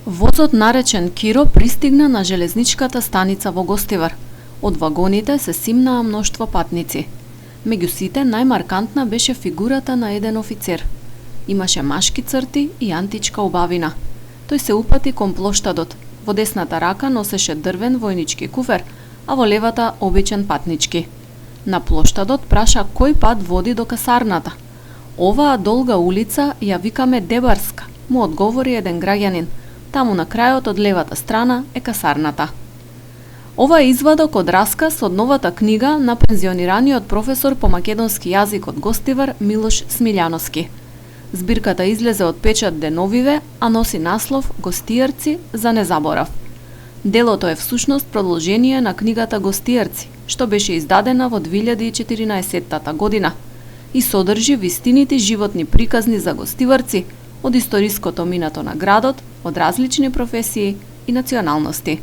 Возот наречен Киро пристигна на железничката станица во Гостивар. Од вагоните се симнаа мноштво патници. Меѓу сите најмаркантна беше фигурата на еден офицер. Имаше машки црти и античка убавина. Тој се упати кон плоштадот. Во десната рака носеше дрвен војнички куфер, а во левата обичен патнички. На плоштадот праша кој пат води до касарната. Оваа долга улица ја викаме Дебарска, му одговори еден граѓанин. Таму на крајот од левата страна е касарната. Ова е извадок од расказ од новата книга на пензионираниот професор по македонски јазик од Гостивар Милош Смилјановски. Збирката излезе од печат деновиве, а носи наслов Гостијарци за незаборав. Делото е всушност продолжение на книгата Гостијарци, што беше издадена во 2014 година и содржи вистините животни приказни за гостиварци од историското минато на градот, од различни професии и националности.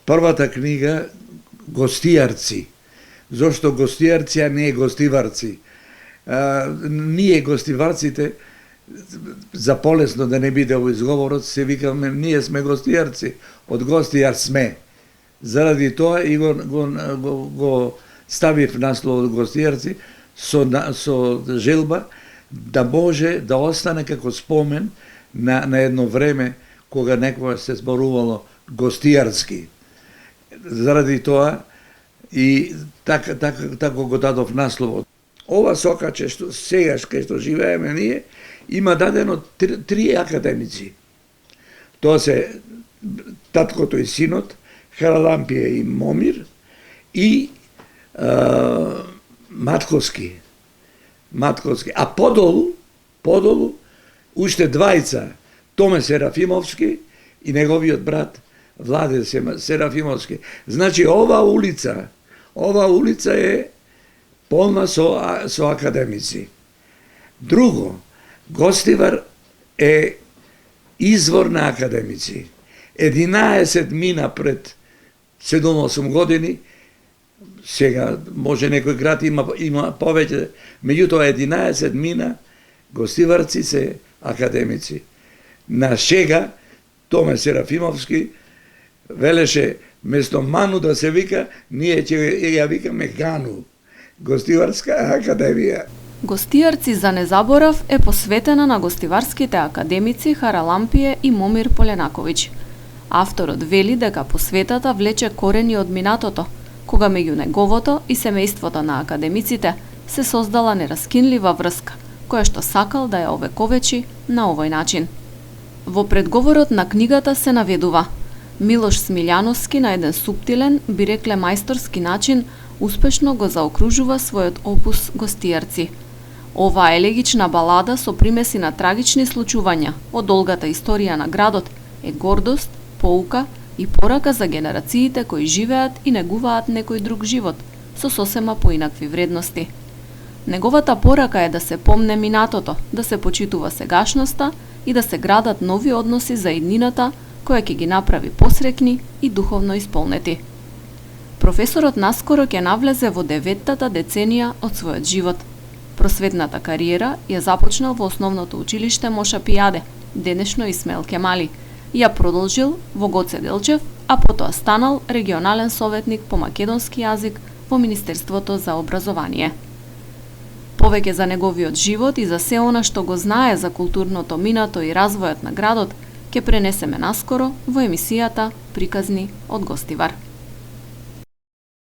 Првата книга Гостијарци. Зошто гостијарци, а не гостиварци? Ние гостиварците, за полесно да не биде во изговорот, се викаме ние сме гостијарци, од гостијар сме. Заради тоа и го ставив насловот гостијарци со желба да може да остане како спомен на едно време кога некоја се зборувало гостијарски. Заради тоа и така го дадов насловот. Ова сокаче што сегаш кај што живееме ние има дадено три академици. Тоа се таткото и синот, Харалампија и Момир и Матковски. А подолу уште двајца, Томе Серафимовски и неговиот брат Владе Серафимовски. Значи ова улица е полна со академици. Друго, Гостивар е извор на академици. 11 мина пред 7-8 години, сега може некој град има повеќе, меѓутоа 11 мина гостиварци се академици. На шега Томе Серафимовски велеше место Ману да се вика, ние ќе ја викаме Гану, Гостиварска академија. Гостијарци за незаборав е посветена на гостиварските академици Харалампие и Момир Поленаковиќ. Авторот вели дека посветата влече корени од минатото, кога меѓу неговото и семејството на академиците се создала нераскинлива врска, која што сакал да ја овековечи на овој начин. Во предговорот на книгата се наведува: Милош Смилјановски на еден суптилен, би рекле мајсторски начин, успешно го заокружува својот опус Гостијарци. Оваа елегична балада со примеси на трагични случувања од долгата историја на градот е гордост, поука и порака за генерациите кои живеат и негуваат некој друг живот со сосема поинакви вредности. Неговата порака е да се помне минатото, да се почитува сегашноста и да се градат нови односи за иднината која ќе ги направи посрекни и духовно исполнети. Професорот наскоро ќе навлезе во 9-тата деценија од својот живот. Просветната кариера ја започнал во основното училиште Моша Пијаде, денешно Исмаил Кемали, и ја продолжил во Гоце Делчев, а потоа станал регионален советник по македонски јазик во Министерството за образование. Повеќе за неговиот живот и за се она што го знае за културното минато и развојот на градот ќе пренесеме наскоро во емисијата Приказни од Гостивар.